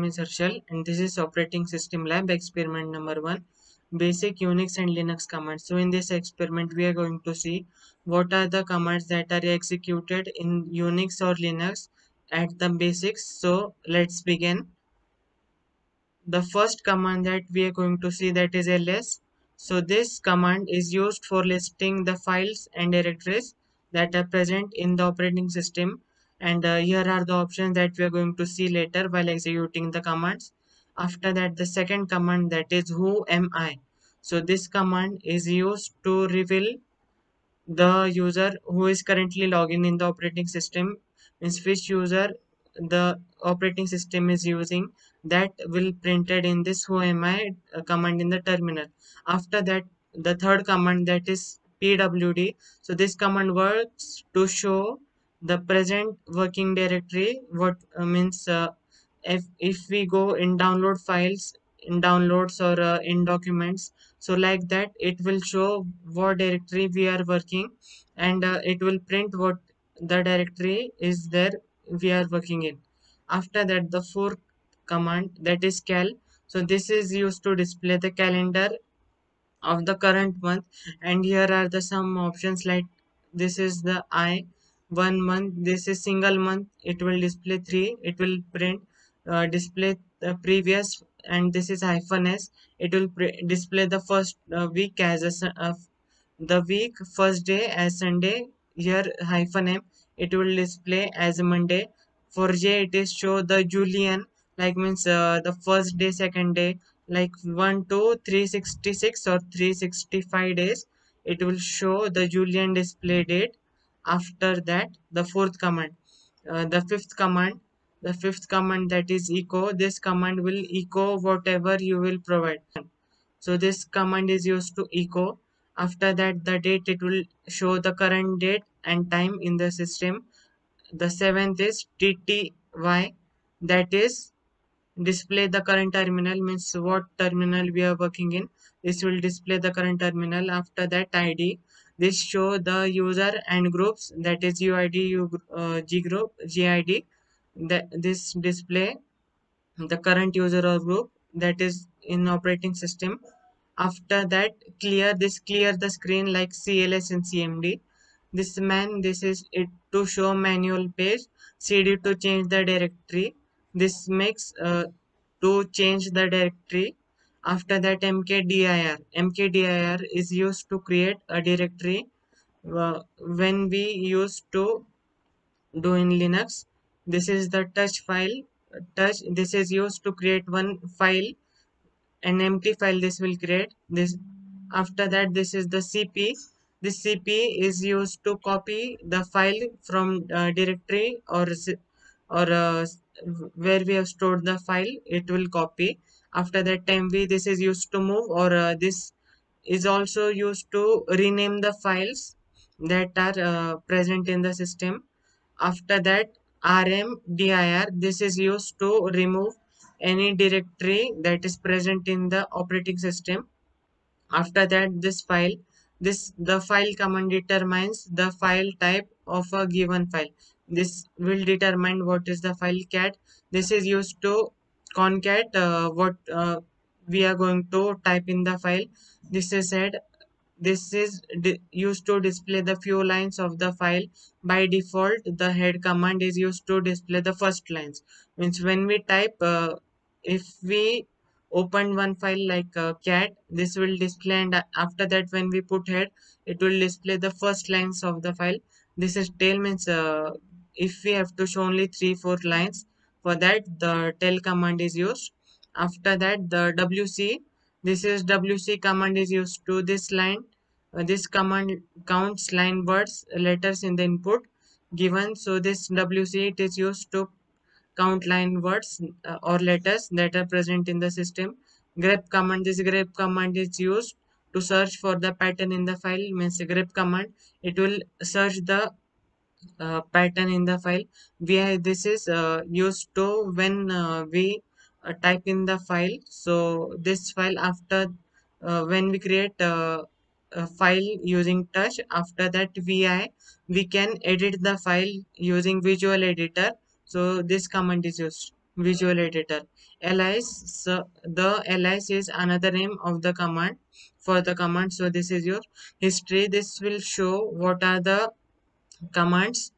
is Harshal, and this is Operating System Lab experiment number 1, Basic Unix and Linux commands. So in this experiment, we are going to see what are the commands that are executed in Unix or Linux at the basics. So let's begin. The first command that we are going to see, that is ls. So this command is used for listing the files and directories that are present in the operating system, and here are the options that we are going to see later while executing the commands. After that, the second command, that is who am I. So this command is used to reveal the user who is currently logging in the operating system, means which user the operating system is using, that will printed in this who am I command in the terminal. After that, the third command, that is pwd. So this command works to show the present working directory. What means if we go in download files, in downloads, or in documents, so like that it will show what directory we are working, and it will print what the directory is there we are working in. After that, the fourth command, that is cal. So this is used to display the calendar of the current month, and here are the some options, like this is the I 1 month, this is single month, it will display 3, it will print display the previous, and this is hyphen s, it will display the first week as the week first day as Sunday. Here hyphen m, it will display as Monday. For j, it is show the Julian, like means the first day, second day, like 1 to 366 or 365 days, it will show the Julian display date. After that, the fourth command, the fifth command, that is echo. This command will echo whatever you will provide. So this command is used to echo. After that, the date, it will show the current date and time in the system. The seventh is tty, that is display the current terminal, means what terminal we are working in, this will display the current terminal. After that, id, this show the user and groups, that is uid, g group, gid, that this display the current user or group that is in operating system. After that, clear, this clear the screen, like cls and cmd. This man, this is it to show manual page. cd to change the directory, this makes to change the directory. After that, mkdir is used to create a directory when we used to do in linux. This is the touch file, touch, this is used to create one file, an empty file, this will create this. After that, this is the cp. This cp is used to copy the file from directory, or where we have stored the file, it will copy. After that, mv, this is used to move, or this is also used to rename the files that are present in the system. After that, rmdir, this is used to remove any directory that is present in the operating system. After that, this file, this the file command determines the file type of a given file. This will determine what is the file. Cat, this is used to concat what we are going to type in the file. This is said, this is used to display the few lines of the file. By default, the head command is used to display the first lines, means when we type, if we open one file like cat, this will display, and after that, when we put head, it will display the first lines of the file. This is tail, means if we have to show only 3-4 lines, for that the tail command is used. After that, the wc, this is wc command is used to this line. This command counts line words letters in the input given. So this wc, it is used to count line words or letters that are present in the system. Grep command, this grep command is used to search for the pattern in the file, means grep command, it will search the pattern in the file. This is used to when we type in the file. So this file, after when we create a file using touch, after that vi, we can edit the file using visual editor. So this command is used. Visual editor. Alias, so the alias is another name of the command for the command. So this is your history. This will show what are the commands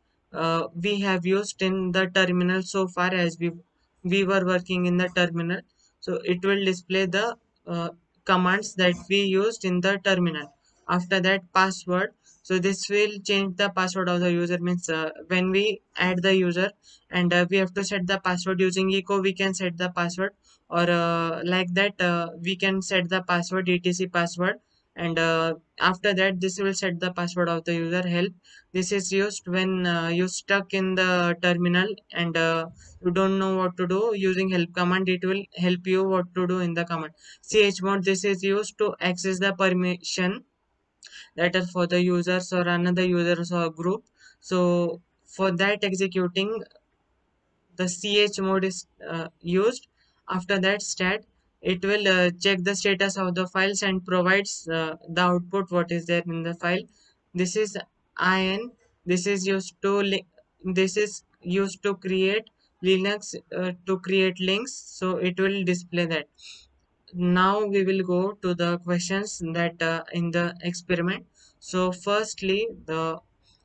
we have used in the terminal so far, as we were working in the terminal. So it will display the uh, commands that we used in the terminal. After that, password. So this will change the password of the user, means when we add the user and we have to set the password using echo, we can set the password, or like that we can set the password etc password. And after that, this will set the password of the user. Help, this is used when you stuck in the terminal and you don't know what to do. Using help command, it will help you what to do in the command. Chmod, this is used to access the permission that are for the users or another users or group. So for that executing, the ch mode is used. After that, stat, it will check the status of the files and provides the output what is there in the file. This is in, this is used to this is used to create linux, to create links, so it will display that. Now we will go to the questions that in the experiment. So firstly, the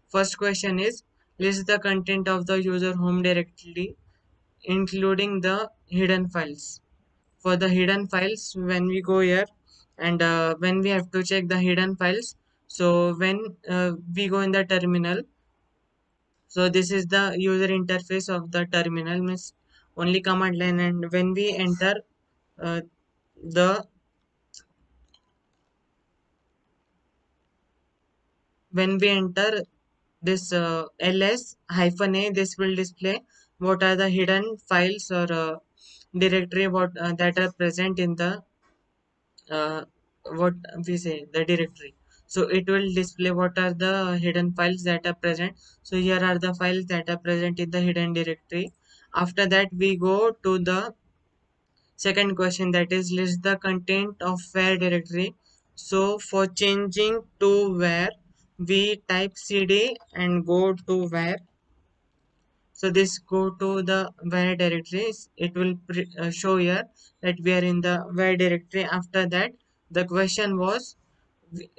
first question is, list the content of the user home directory including the hidden files. For the hidden files, when we go here and when we have to check the hidden files, so when we go in the terminal, so this is the user interface of the terminal, means only command line. And when we enter uh, the when we enter this ls hyphen a, this will display what are the hidden files or directory what that are present in the uh, what we say the directory. So it will display what are the hidden files that are present. So here are the files that are present in the hidden directory. After that, we go to the second question, that is list the content of where directory. So for changing to where, we type cd and go to where. So this go to the where directories. It will show here that we are in the where directory. After that, the question was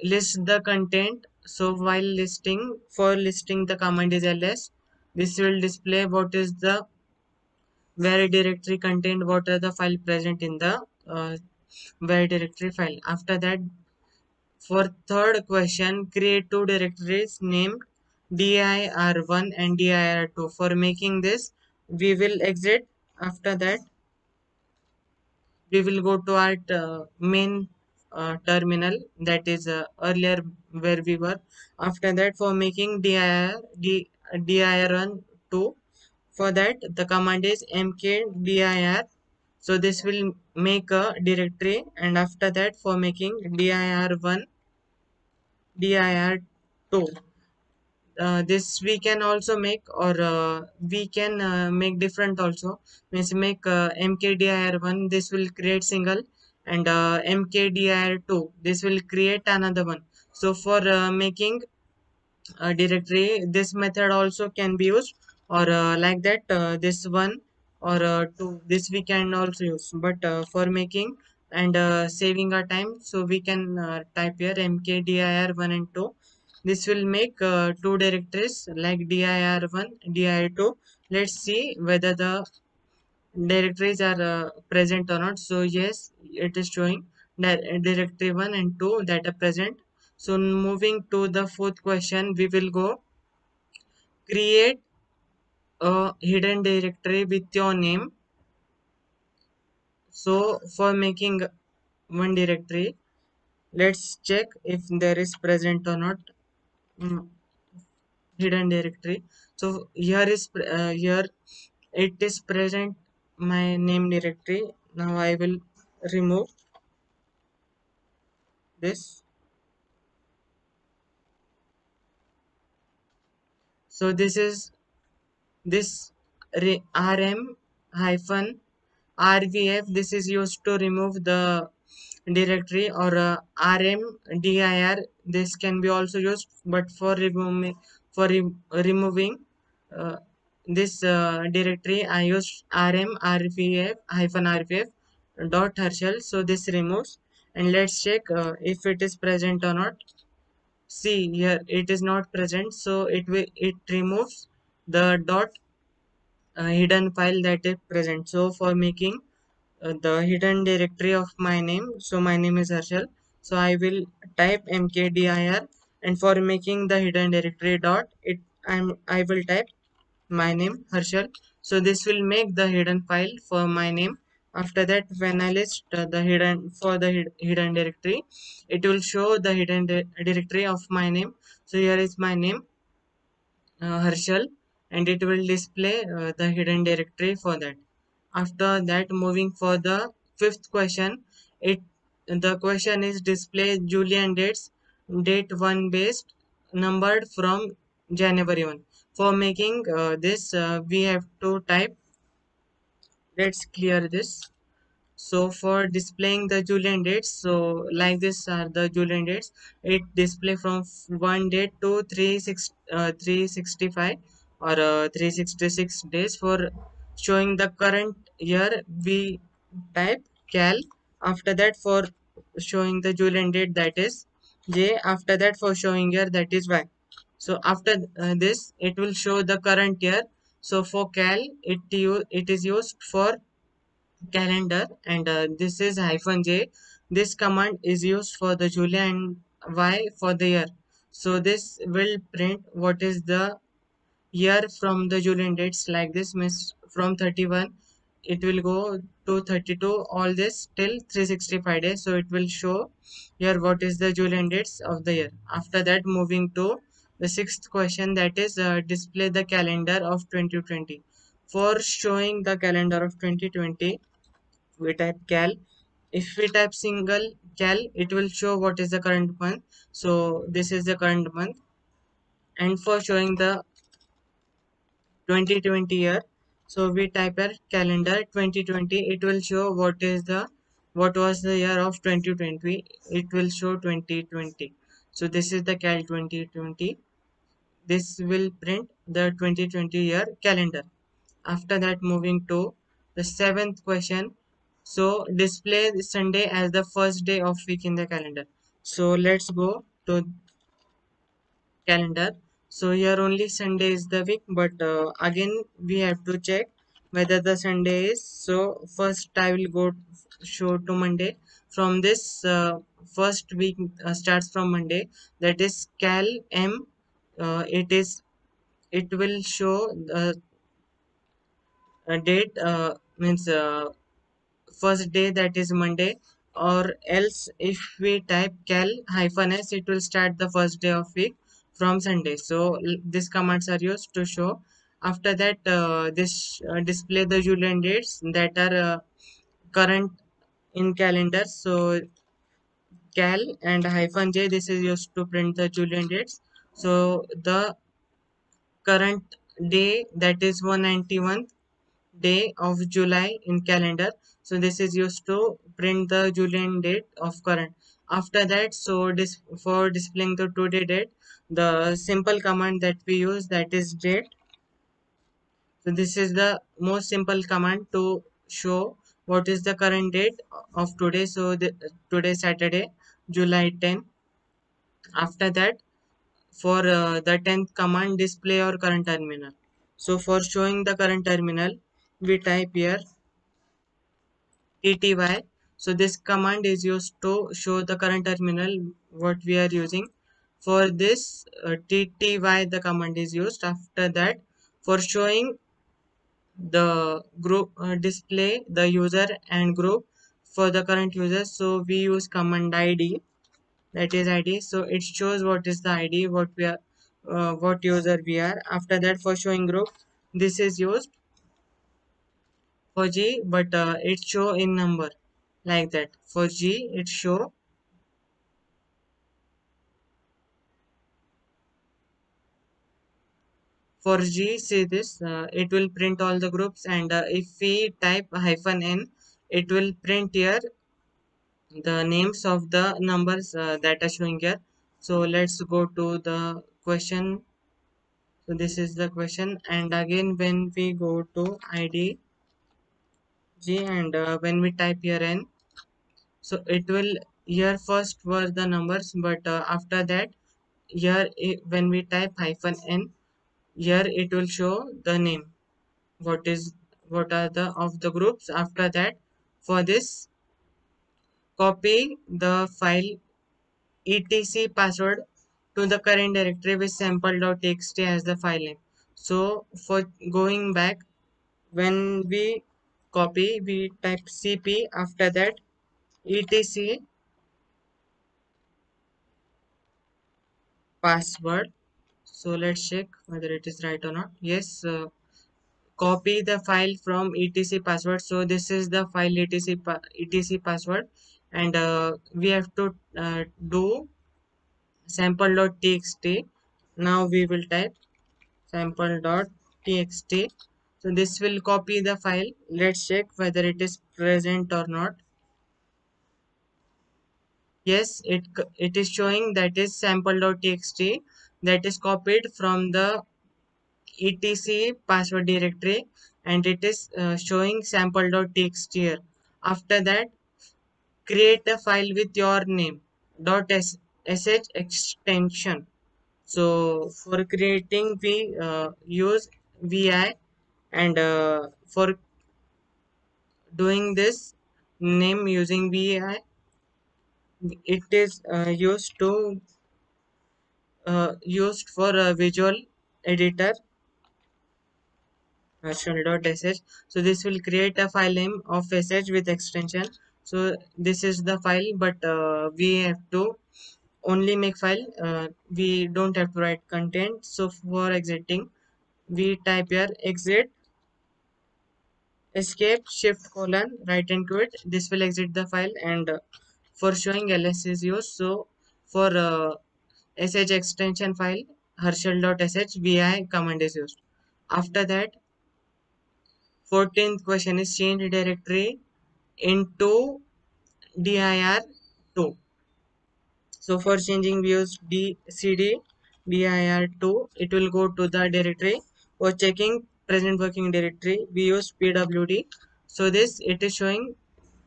list the content. So while listing, for listing the command is ls. This will display what is the where directory content, what are the file present in the where directory file. After that, for third question, create two directories named dir1 and dir2. For making this, we will exit. After that, we will go to our main terminal, that is earlier where we were. After that, for making dir1 2, for that the command is mkdir. So this will make a directory. And after that, for making dir1 dir2, this we can also make, or we can make different also. Means make mkdir1, this will create single, and mkdir2, this will create another one. So for making directory, this method also can be used, or like that this one or two, this we can also use. But for making and saving our time, so we can type here mkdir1 and 2. This will make two directories like dir1 dir2. Let's see whether the directories are present or not. So yes, it is showing that directory 1 and 2 that are present. So moving to the fourth question, we will go create a hidden directory with your name. So for making one directory, let's check if there is present or not. mm, Hidden directory. So here is here it is present, my name directory. Now I will remove this. So this is this rm hyphen rvf, this is used to remove the directory, or rmdir, this can be also used. But for removing, for removing uh, this directory I use rm rpf hyphen rpf dot Herschel. So this removes, and let's check if it is present or not. See here, it is not present, so it removes the dot hidden file that is present. So for making the hidden directory of my name, so my name is Harshal, so I will type mkdir, and for making the hidden directory dot it, I will type my name Harshal. So this will make the hidden file for my name. After that, when I list the hidden for the hidden directory, it will show the hidden directory of my name. So here is my name, Harshal, and it will display the hidden directory for that. After that, moving for the fifth question, it the question is display Julian dates, date one based, numbered from January 1. For making this, we have to type. Let's clear this. So for displaying the Julian dates, so like this are the Julian dates. It display from one date to 365 or 366 days. For showing the current year, we type cal. After that, for showing the Julian date, that is J. After that, for showing year, that is Y. So after this, it will show the current year. So for cal, it is used for calendar, and this is hyphen j. This command is used for the julia and y for the year. So this will print what is the year from the julian dates, like this means from 31 it will go to 32, all this till 365 days. So it will show here what is the julian dates of the year. After that, moving to the sixth question, that is display the calendar of 2020. For showing the calendar of 2020, we type cal. If we type single cal, it will show what is the current month. So this is the current month. And for showing the 2020 year, so we type a calendar 2020, it will show what was the year of 2020. It will show 2020. So this is the cal 2020. This will print the 2020 year calendar. After that, moving to the seventh question. So display Sunday as the first day of week in the calendar. So let's go to calendar. So here only Sunday is the week, but again we have to check whether the Sunday is. So first I will go show to Monday. From this first week starts from Monday. That is cal m. It will show date means first day, that is Monday, or else if we type cal hyphen s, it will start the first day of week from Sunday. So these commands are used to show. After that, this display the Julian dates that are current in calendar. So cal and hyphen j, this is used to print the Julian dates. So the current day, that is 191st day of July in calendar. So this is used to print the Julian date of current. After that, so this for displaying the today date, the simple command that we use, that is date. So this is the most simple command to show what is the current date of today. So today Saturday, July 10. After that, for the 10th command, display our current terminal. So for showing the current terminal, we type here TTY. So this command is used to show the current terminal what we are using. For this TTY, the command is used. After that, for showing the group, display the user and group for the current user. So we use command ID, that is ID. So it shows what is the ID, what we are, what user we are. After that, for showing group, this is used for G, but it show in number, like that. For G, it show. For G, see this, it will print all the groups, and if we type hyphen n, it will print here the names of the numbers that are showing here. So let's go to the question So this is the question. And again, when we go to IDG and when we type here n, so it will, here first were the numbers, but after that, here when we type hyphen n, here it will show the name. What is, what are the of the groups. After that, for this, copy the file etc password to the current directory with sample.txt as the file name. So for going back, when we copy, we type cp, after that etc password. So let's check whether it is right or not. Yes, copy the file from etc password. So this is the file etc password, and we have to do sample.txt. Now we will type sample.txt. So this will copy the file. Let's check whether it is present or not. Yes, it is showing that is sample.txt, that is copied from the etc password directory, and it is showing sample.txt here. After that, create a file with your name sh extension. So for creating, we use vi, and for doing this name using vi, it is used for a visual editor shell.sh. So this will create a file name of sh with extension. So this is the file, but we have to only make file, we don't have to write content. So for exiting, we type here exit, escape, shift colon, right and quit. This will exit the file, and for showing ls is used. So for sh extension file, hershel.sh vi command is used. After that, 14th question is change directory into dir2. So for changing, we use cd dir2. It will go to the directory. For checking present working directory, we use pwd. So this, it is showing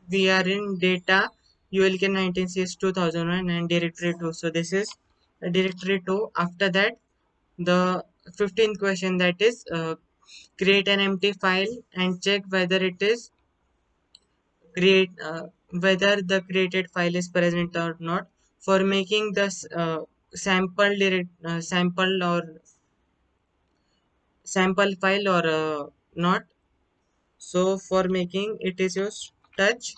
we are in data ulk 19cs 2001 and directory 2. So this is directory 2. After that, the 15th question, that is create an empty file and check whether it is create whether the created file is present or not. For making this sample or sample file or not. So for making, it is used touch,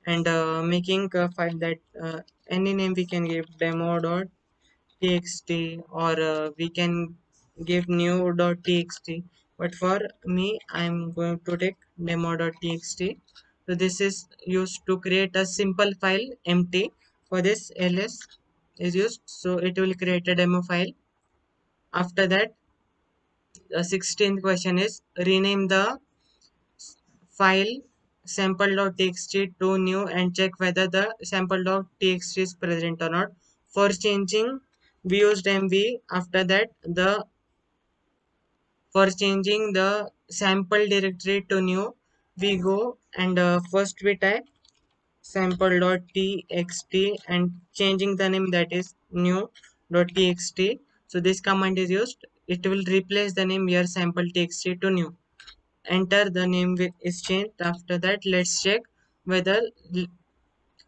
and making a file that any name we can give, demo.txt, or we can give new.txt. But for me, I'm going to take demo.txt. So this is used to create a simple file empty. For this, ls is used, so it will create a demo file. After that, the 16th question is rename the file sample.txt to new and check whether the sample.txt is present or not. For changing, we used mv. After that, the for changing the sample directory to new, we go and first we type sample.txt and changing the name, that is new.txt. So this command is used. It will replace the name here sample.txt to new. Enter the name is changed. After that, let's check whether it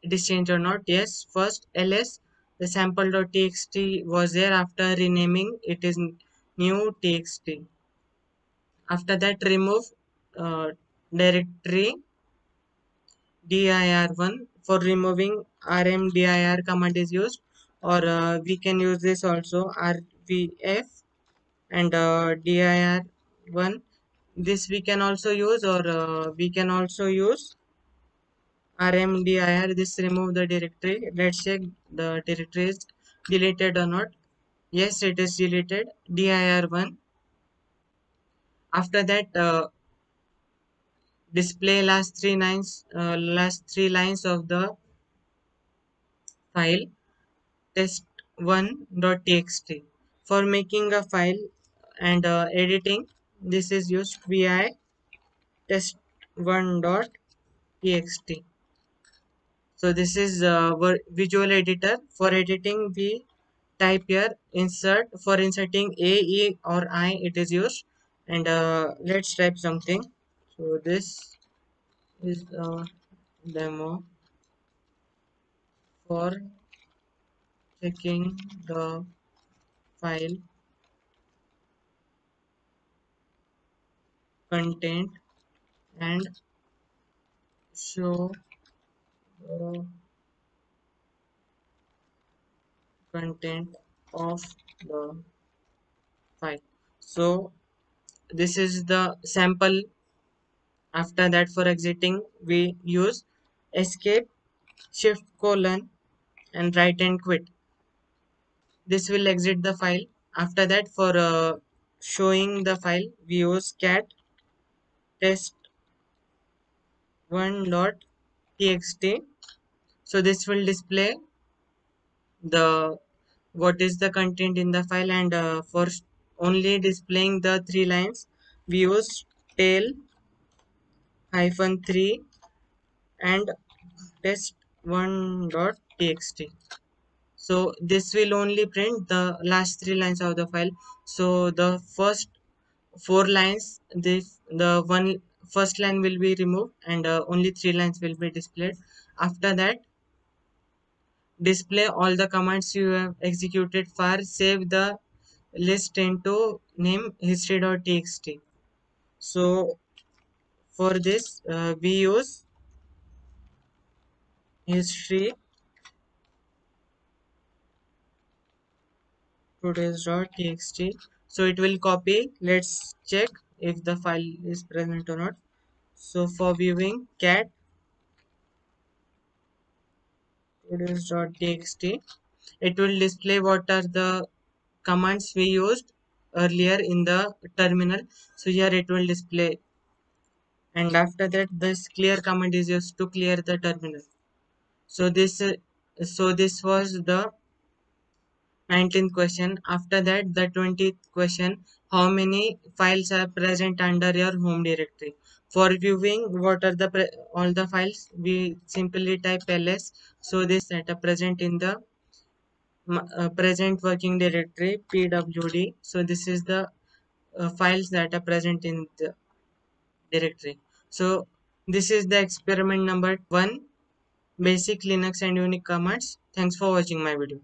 is changed or not. Yes, first ls, the sample.txt was there. After renaming, it is new txt. After that, remove uh, directory dir1. For removing, rmdir command is used, or we can use this also, rvf and dir1. This we can also use, or we can also use rmdir. This remove the directory. Let's check the directory is deleted or not. Yes, it is deleted, dir1. After that, display last three lines of the file test1.txt. For making a file and editing, this is used vi test1.txt. So this is visual editor. For editing, we type here insert. For inserting a, e or I, it is used. And let's type something. So this is a demo for checking the file content and show the content of the file. So this is the sample. After that, for exiting, we use escape, shift colon, and write and quit. This will exit the file. After that, for showing the file, we use cat test1.txt. So this will display the what is the content in the file, and for only displaying the three lines, we use tail hyphen 3 and test1.txt. So this will only print the last three lines of the file. So the first four lines, this the one first line will be removed, and only three lines will be displayed. After that, display all the commands you have executed for. Save the list into name history.txt. So for this, we use history today's.txt. So it will copy. Let's check if the file is present or not. So for viewing cat today's.txt, it will display what are the commands we used earlier in the terminal. So here it will display, and after that this clear command is used to clear the terminal. So this was the 19th question. After that, the 20th question: how many files are present under your home directory? For viewing what are the all the files, we simply type ls. So this that are present in the present working directory pwd. So this is the files that are present in the directory. So this is the experiment number 1, basic Linux and Unix commands. Thanks for watching my video.